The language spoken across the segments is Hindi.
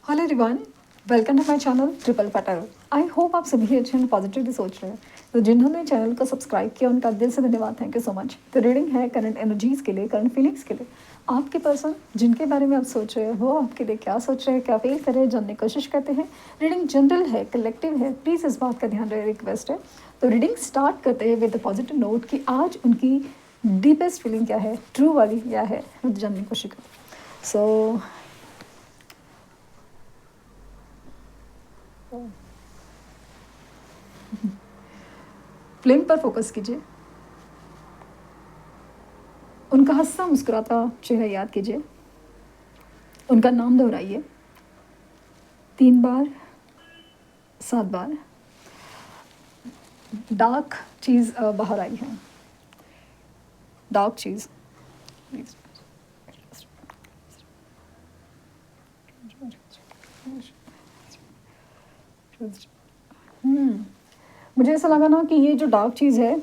Hello everyone, welcome to my channel triple पटर। आई होप आप सभी अच्छे हैं, पॉजिटिवली सोच रहे हैं। तो जिन्होंने चैनल को सब्सक्राइब किया उनका दिल से धन्यवाद, थैंक यू सो मच। तो रीडिंग है करंट एनर्जीज़ के लिए, करंट फीलिंग्स के लिए। आपके पर्सन जिनके बारे में आप सोच रहे हैं वो आपके लिए क्या सोच रहे हैं, क्या फील कर रहे हैं, जानने की कोशिश करते हैं। रीडिंग जनरल है, कलेक्टिव है, प्लीज़ इस बात का ध्यान रहे, रिक्वेस्ट है। तो रीडिंग स्टार्ट करते हैं विद पॉजिटिव नोट कि आज उनकी डीपेस्ट फीलिंग क्या है, ट्रू वाली क्या है, जानने की कोशिश करें। सो फ्लेम पर फोकस कीजिए, उनका हंसता मुस्कुराता चेहरा याद कीजिए, उनका नाम दोहराइए 3 बार, 7 बार। डार्क चीज़ बाहर आई है, डार्क चीज़। मुझे ऐसा लगा ना कि ये जो डार्क चीज़ है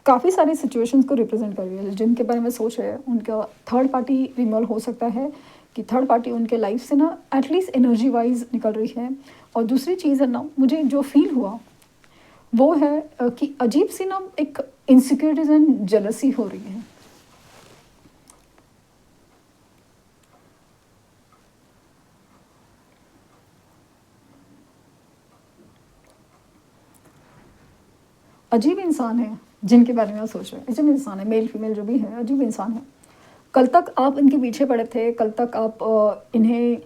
काफ़ी सारी सिचुएशंस को रिप्रेजेंट कर रही है। जिनके बारे में सोच रहे हैं उनका थर्ड पार्टी इन्वॉल्व हो सकता है, कि थर्ड पार्टी उनके लाइफ से ना एटलीस्ट एनर्जी वाइज निकल रही है। और दूसरी चीज़ है ना, मुझे जो फील हुआ वो है कि अजीब सी ना एक इनसिक्योरिटीज एंड जेलसी हो रही है। अजीब इंसान है जिनके बारे में आप सोच रहे हैं, अजीब इंसान है, मेल फीमेल जो भी है, अजीब इंसान है। कल तक आप इनके पीछे पड़े थे, कल तक आप इन्हें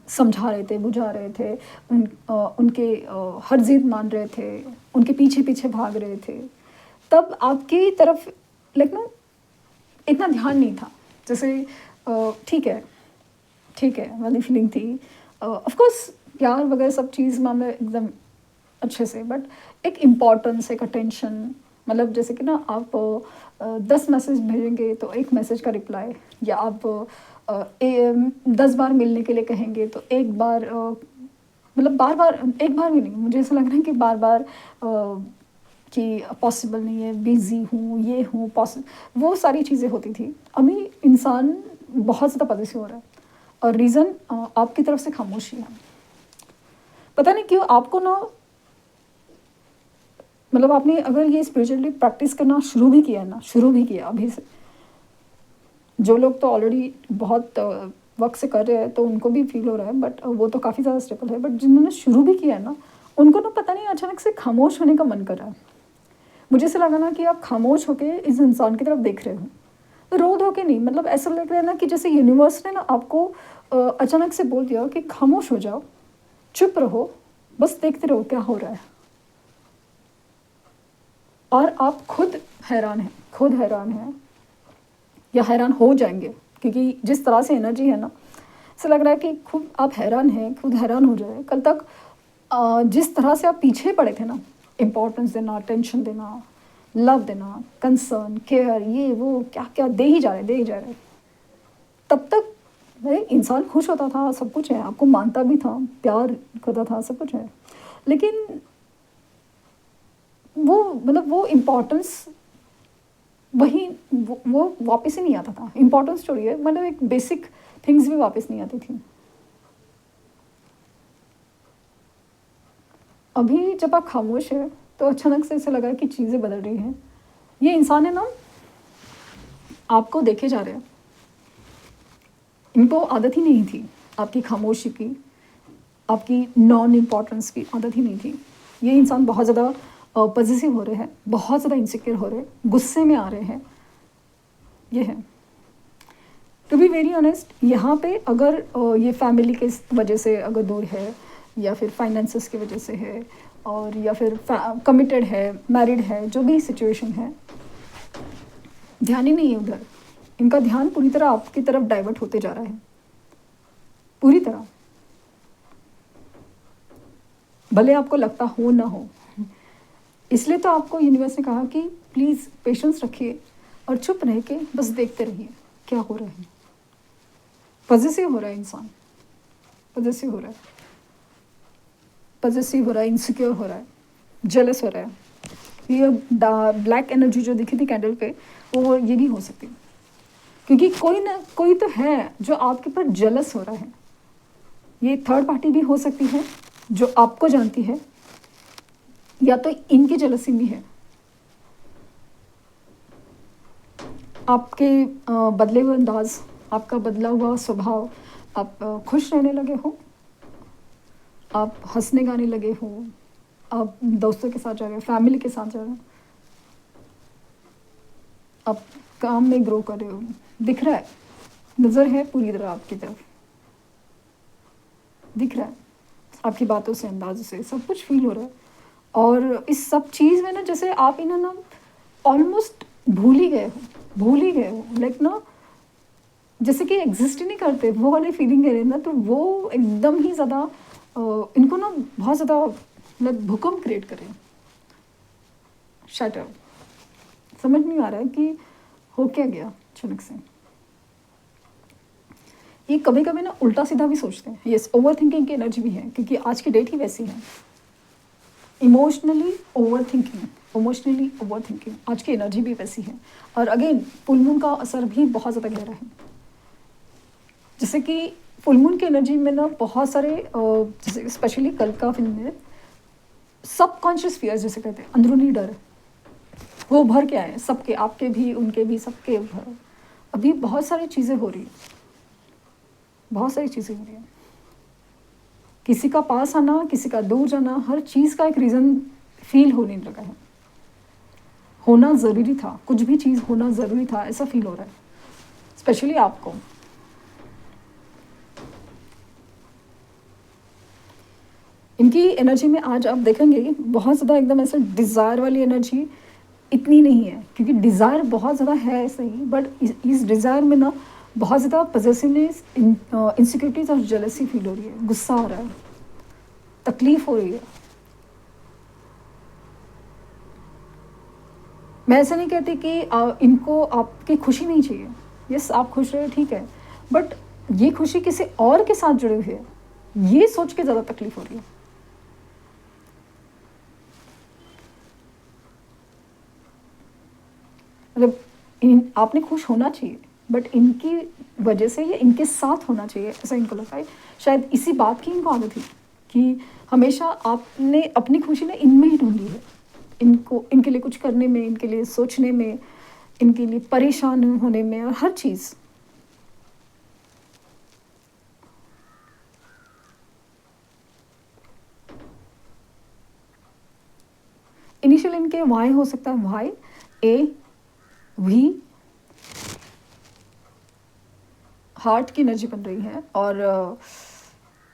समझा रहे थे, बुझा रहे थे, उनके हर जिद मान रहे थे, उनके पीछे पीछे भाग रहे थे। तब आपकी तरफ लाइक ना इतना ध्यान नहीं था, जैसे ठीक है वाली फीलिंग थी। ऑफ कोर्स प्यार वगैरह सब चीज़ मामले एकदम अच्छे से, बट एक इम्पॉर्टेंस, एक अटेंशन, मतलब जैसे कि ना आप 10 मैसेज भेजेंगे तो एक मैसेज का रिप्लाई, या आप 10 बार मिलने के लिए कहेंगे तो एक बार मतलब बार बार, एक बार भी नहीं, मुझे ऐसा लग रहा है कि बार बार कि पॉसिबल नहीं है, बिज़ी हूँ, ये हूँ, पॉसिबल, वो सारी चीज़ें होती थी। अभी इंसान बहुत ज़्यादा पॉजिटिव हो रहा है, और रीज़न आपकी तरफ से खामोशी है। पता नहीं क्यों आपको ना, मतलब आपने अगर ये स्पिरिचुअली प्रैक्टिस करना शुरू भी किया है ना, शुरू भी किया अभी से, जो लोग तो ऑलरेडी बहुत वक्त से कर रहे हैं तो उनको भी फील हो रहा है, बट वो तो काफ़ी ज़्यादा स्टेबल है। बट जिन्होंने शुरू भी किया है ना, उनको ना पता नहीं अचानक से खामोश होने का मन कर रहा है। मुझे ऐसा लगा ना कि आप खामोश होके इस इंसान की तरफ देख रहे हो, रो धो के नहीं, मतलब ऐसा लग रहा है ना कि जैसे यूनिवर्स ने ना आपको अचानक से बोल दिया कि खामोश हो जाओ, चुप रहो, बस देखते रहो क्या हो रहा है। और आप खुद हैरान हैं या हैरान हो जाएंगे, क्योंकि जिस तरह से एनर्जी है ना, ऐसा लग रहा है कि खुद आप हैरान हैं, खुद हैरान हो जाए। कल तक जिस तरह से आप पीछे पड़े थे ना, इम्पोर्टेंस देना, अटेंशन देना, लव देना, कंसर्न, केयर, ये वो क्या क्या दे ही जा रहे, तब तक भाई इंसान खुश होता था, सब कुछ है, आपको मानता भी था, प्यार करता था, सब कुछ है। लेकिन वो मतलब वो इम्पोर्टेंस वही वो वापस ही नहीं आता था। इम्पोर्टेंस छोड़िए, मतलब एक बेसिक थिंग्स भी वापस नहीं आती थी। अभी जब आप खामोश है तो अचानक से ऐसा लगा कि चीज़ें बदल रही हैं। ये इंसान है ना, आपको देखे जा रहे हैं, इनको आदत ही नहीं थी आपकी खामोशी की, आपकी नॉन इम्पोर्टेंस की आदत ही नहीं थी। ये इंसान बहुत ज़्यादा पॉजिटिव हो रहे हैं, बहुत ज़्यादा इनसिक्योर हो रहे हैं, गुस्से में आ रहे हैं। ये है, टू बी वेरी ऑनेस्ट, यहाँ पे अगर ये फैमिली के वजह से अगर दूर है, या फिर फाइनेंसेस की वजह से है, और या फिर कमिटेड है, मैरिड है, जो भी सिचुएशन है, ध्यान ही नहीं है उधर। इनका ध्यान पूरी तरह आपकी तरफ डाइवर्ट होते जा रहा है, पूरी तरह, भले आपको लगता हो ना हो। इसलिए तो आपको यूनिवर्स ने कहा कि प्लीज़ पेशेंस रखिए और चुप रह के बस देखते रहिए क्या हो रहा है। पॉजिटिव हो रहा है इंसान, पॉजिटिव हो रहा है, इनसिक्योर हो रहा है, जेलस हो रहा है। ये ब्लैक एनर्जी जो दिखी थी कैंडल पे, वो ये भी हो सकती है, क्योंकि कोई ना कोई तो है जो आपके ऊपर जेलस हो रहा है। ये थर्ड पार्टी भी हो सकती है जो आपको जानती है, या तो इनकी जेलसी भी है। आपके बदले हुए अंदाज, आपका बदला हुआ स्वभाव, आप खुश रहने लगे हो, आप हंसने गाने लगे हो, आप दोस्तों के साथ जा रहे हो, फैमिली के साथ जा रहे हो, आप काम में ग्रो कर रहे हो, दिख रहा है, नज़र है पूरी तरह आपकी तरफ, दिख रहा है, आपकी बातों से, अंदाज़ों से सब कुछ फील हो रहा है। और इस सब चीज़ में ना जैसे आप इन्हें ना ऑलमोस्ट भूल ही गए हो लाइक ना, जैसे कि एग्जिस्ट ही नहीं करते वो वाली फीलिंग है ना। तो वो एकदम ही ज़्यादा इनको ना बहुत ज़्यादा मतलब भूकंप क्रिएट करें, शटर, समझ नहीं आ रहा है कि हो क्या गया अचानक से। ये कभी कभी ना उल्टा सीधा भी सोचते हैं। यस, ओवर थिंकिंग की एनर्जी भी है, क्योंकि आज की डेट ही वैसी है। इमोशनली ओवर थिंकिंग आज की एनर्जी भी वैसी है। और अगेन फुल मून का असर भी बहुत ज़्यादा गहरा है। जैसे कि फुल मून की एनर्जी में ना बहुत सारे जैसे स्पेशली कल का फिल्म में सबकॉन्शियस फियर्स जैसे कहते हैं, अंदरूनी डर, वो भर के आए सबके, आपके भी, उनके भी, सबके भर। अभी बहुत सारी चीज़ें हो रही है, बहुत सारी चीज़ें हो रही है। किसी का पास आना, किसी का दूर जाना, हर चीज़ का एक रीज़न फील होने लगा है। होना ज़रूरी था, कुछ भी चीज़ होना ज़रूरी था, ऐसा फील हो रहा है स्पेशली आपको। इनकी एनर्जी में आज आप देखेंगे बहुत ज़्यादा एकदम ऐसे डिज़ायर वाली एनर्जी इतनी नहीं है, क्योंकि डिज़ायर बहुत ज़्यादा है ऐसे ही, बट इस डिज़ायर में ना बहुत ज़्यादा पॉजेसिवनेस, इनसिक्योरिटीज़ और जेलसी फील हो रही है, गुस्सा आ रहा है, तकलीफ हो रही है। मैं ऐसा नहीं कहती कि इनको आपकी खुशी नहीं चाहिए। यस, आप खुश रहे ठीक है, बट ये खुशी किसी और के साथ जुड़े हुए है, ये सोच के ज़्यादा तकलीफ हो रही है। मतलब आपने खुश होना चाहिए, बट इनकी वजह से या इनके साथ होना चाहिए, ऐसा इनको लगता है। शायद इसी बात की इनको आदत थी कि हमेशा आपने अपनी खुशी ना इनमें ही ढूंढी है, इनको, इनके लिए कुछ करने में, इनके लिए सोचने में, इनके लिए परेशान होने में, और हर चीज़। इनिशियल इनके वाई हो सकता है, वाई, ए, वी, हार्ट की एनर्जी बन रही है। और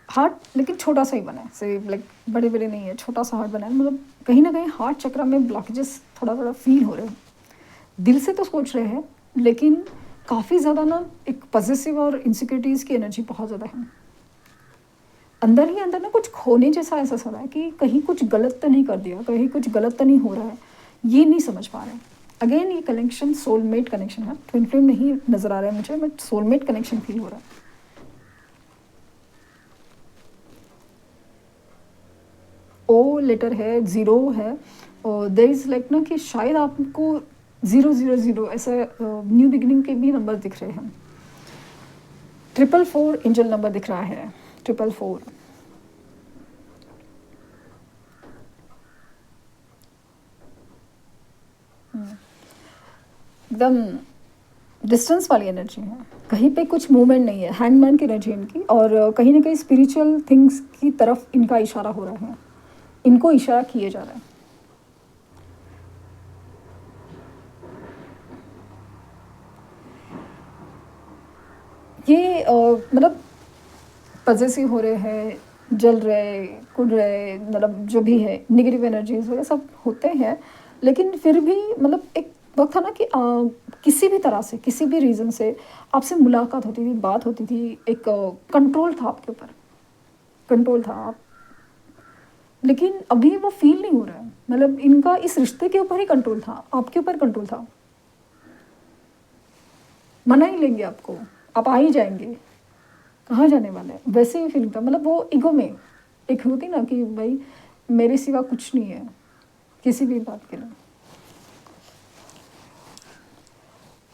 हार्ट लेकिन छोटा सा ही बना है, से लाइक बड़े बड़े नहीं है, छोटा सा हार्ट बना है। मतलब कहीं ना कहीं हार्ट चक्र में ब्लॉकेजेस थोड़ा थोड़ा फील हो रहे हैं। दिल से तो सोच रहे हैं, लेकिन काफ़ी ज़्यादा ना एक पॉजिटिव और इनसिक्योरिटीज़ की एनर्जी बहुत ज़्यादा है। अंदर ही अंदर ना कुछ खोने जैसा एहसास हो रहा है कि कहीं कुछ गलत तो नहीं कर दिया, कहीं कुछ गलत तो नहीं हो रहा है, ये नहीं समझ पा रहे हैं। अगेन ये कनेक्शन सोलमेट कनेक्शन है, ट्विन फ्लेम नहीं नज़र आ रहा है मुझे, बट सोलमेट कनेक्शन फील हो रहा है। ओ लेटर है, ज़ीरो है, और देयर इज़ लाइक ना कि शायद आपको 000 ऐसे न्यू बिगिनिंग के भी नंबर दिख रहे हैं। 444 एंजल नंबर दिख रहा है, 444। एकदम डिस्टेंस वाली एनर्जी है, कहीं पे कुछ मूवमेंट नहीं है, हैंगमैन की एनर्जी इनकी। और कहीं ना कहीं स्पिरिचुअल थिंग्स की तरफ इनका इशारा हो रहा है, इनको इशारा किए जा रहा है। ये मतलब पजेसिव हो रहे हैं, जल रहे, कुड़ रहे, मतलब जो भी है नेगेटिव एनर्जीज वगैरह सब होते हैं। लेकिन फिर भी मतलब एक वक्त था ना कि किसी भी तरह से, किसी भी रीज़न से आपसे मुलाकात होती थी, बात होती थी, एक कंट्रोल था आपके ऊपर, कंट्रोल था आप। लेकिन अभी वो फील नहीं हो रहा है। मतलब इनका इस रिश्ते के ऊपर ही कंट्रोल था, आपके ऊपर कंट्रोल था। मना ही लेंगे आपको, आप आ ही जाएंगे, कहाँ जाने वाले हैं, वैसे ही फीलिंग था। मतलब वो ईगो में एक होती ना कि भाई मेरे सिवा कुछ नहीं है किसी भी बात के लिए।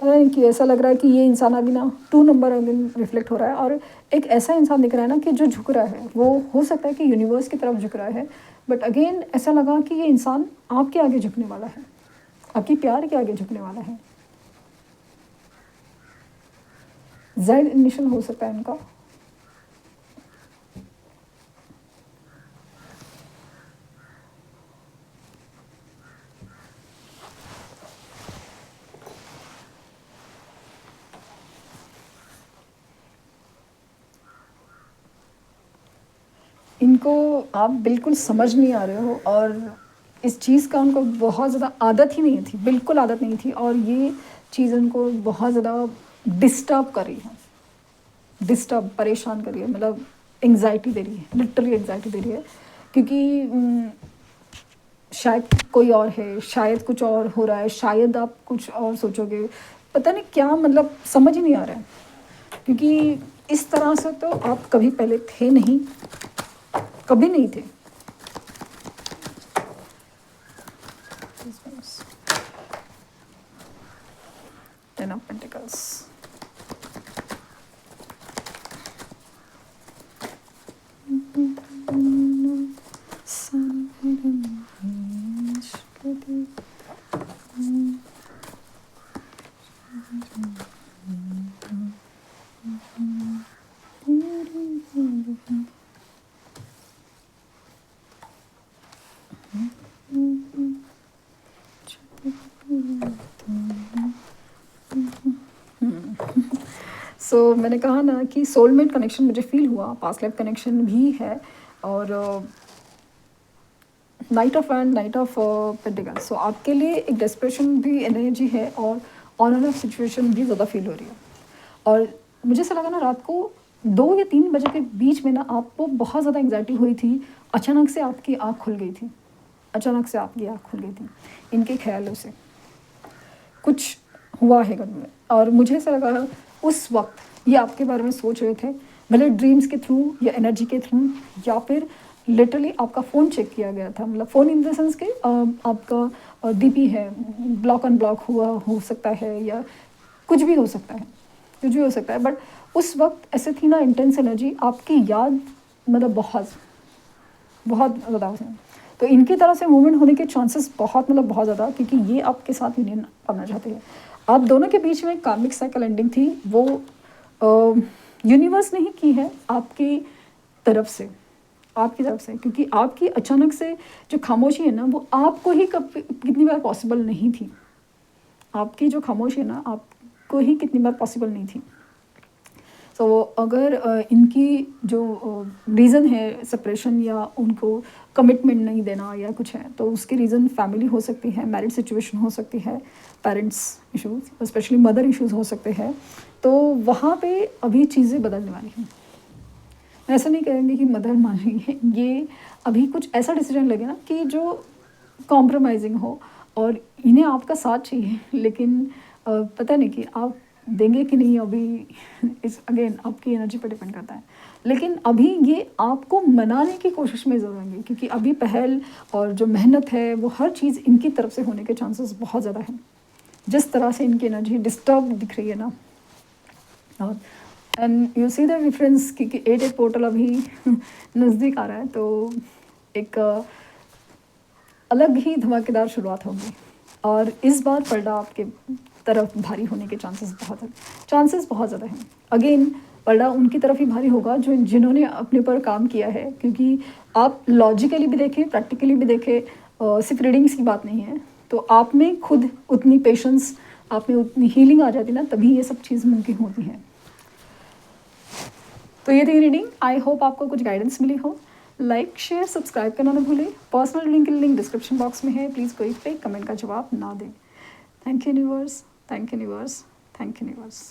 पता नहीं कि ऐसा लग रहा है कि ये इंसान अभी ना 2 नंबर अगेन रिफ्लेक्ट हो रहा है, और एक ऐसा इंसान दिख रहा है ना कि जो झुक रहा है, वो हो सकता है कि यूनिवर्स की तरफ झुक रहा है, बट अगेन ऐसा लगा कि ये इंसान आपके आगे झुकने वाला है, आपकी प्यार के आगे झुकने वाला है। जेड इनिशियल हो सकता है इनका। इनको आप बिल्कुल समझ नहीं आ रहे हो, और इस चीज़ का उनको बहुत ज़्यादा आदत ही नहीं थी, बिल्कुल आदत नहीं थी, और ये चीज़ उनको बहुत ज़्यादा डिस्टर्ब कर रही है, डिस्टर्ब परेशान कर रही है, मतलब एंग्जाइटी दे रही है, लिटरली एंग्जाइटी दे रही है, क्योंकि शायद कोई और है, शायद कुछ और हो रहा है, शायद आप कुछ और सोचोगे, पता नहीं क्या, मतलब समझ ही नहीं आ रहा है, क्योंकि इस तरह से तो आप कभी पहले थे नहीं, कभी नहीं थे। टेन ऑफ पेंटिकल्स, सो मैंने कहा ना कि सोलमेट कनेक्शन मुझे फील हुआ, पास्ट लाइफ कनेक्शन भी है, और knight of and knight of pentacles, so आपके लिए एक डेस्परेशन भी एनर्जी है, और ऑन एंड ऑफ सिचुएशन भी ज़्यादा फील हो रही है। और मुझे ऐसा लगा ना रात को 2 या 3 बजे के बीच में ना आपको बहुत ज़्यादा एंग्जाइटी हुई थी, अचानक से आपकी आँख खुल गई थी, अचानक से आपकी आँख खुल गई थी इनके ख्यालों से, कुछ हुआ है घर में, और मुझे ऐसा लगा उस वक्त ये आपके बारे में सोच रहे थे, भले ड्रीम्स के थ्रू या एनर्जी के थ्रू, या फिर लिटरली आपका फ़ोन चेक किया गया था, मतलब फ़ोन इन द सेंस के आपका डीपी है, ब्लॉक अनब्लॉक हुआ हो सकता है, या कुछ भी हो सकता है, कुछ भी हो सकता है, बट उस वक्त ऐसे थी ना इंटेंस एनर्जी, आपकी याद मतलब बहुत बहुत ज़्यादा उसमें, तो इनकी तरह से मूवमेंट होने के चांसेस बहुत, मतलब बहुत ज़्यादा, क्योंकि ये आपके साथ यूनियन करना चाहते हैं। आप दोनों के बीच में कार्मिक साइकिल एंडिंग थी, वो यूनिवर्स ने ही की है आपकी तरफ से, आपकी तरफ से, क्योंकि आपकी अचानक से जो खामोशी है ना, वो आपको ही कब कितनी बार पॉसिबल नहीं थी, आपकी जो खामोशी है ना आपको ही कितनी बार पॉसिबल नहीं थी। सो अगर इनकी जो रीज़न है सेपरेशन, या उनको कमिटमेंट नहीं देना या कुछ है, तो उसके रीज़न फैमिली हो सकती है, मैरिड सिचुएशन हो सकती है, parents issues, specially mother issues हो सकते हैं, तो वहाँ पे अभी चीज़ें बदलने वाली हैं। मैं ऐसा नहीं कहेंगे कि मदर मान रही है, ये अभी कुछ ऐसा डिसीजन लगे ना कि जो कॉम्प्रोमाइजिंग हो, और इन्हें आपका साथ चाहिए, लेकिन पता नहीं कि आप देंगे कि नहीं, अभी इस अगेन आपकी एनर्जी पर डिपेंड करता है, लेकिन अभी ये आपको मनाने की कोशिश में ज़रूर होंगे, क्योंकि अभी पहल और जो मेहनत है वो हर चीज़ इनकी तरफ से होने के चांसेस बहुत ज़्यादा हैं, जिस तरह से इनकी एनर्जी डिस्टर्ब दिख रही है ना। और and you see the difference, क्योंकि 8 पोर्टल अभी नज़दीक आ रहा है, तो एक अलग ही धमाकेदार शुरुआत होगी, और इस बार पर्दा आपके तरफ भारी होने के चांसेस बहुत ज़्यादा हैं। अगेन पर्दा उनकी तरफ ही भारी होगा जो जिन्होंने अपने पर काम किया है, क्योंकि आप लॉजिकली भी देखें, प्रैक्टिकली भी देखें, सिर्फ रीडिंग्स की बात नहीं है, तो आप में खुद उतनी पेशेंस, आप में उतनी हीलिंग आ जाती ना, तभी ये सब चीज़ मुमकिन होती हैं। तो ये थी रीडिंग, आई होप आपको कुछ गाइडेंस मिली हो। लाइक शेयर सब्सक्राइब करना ना भूलें, पर्सनल लिंक डिस्क्रिप्शन बॉक्स में है, प्लीज़ कोई फेक कमेंट का जवाब ना दें। Thank you universe, thank you universe, thank you universe.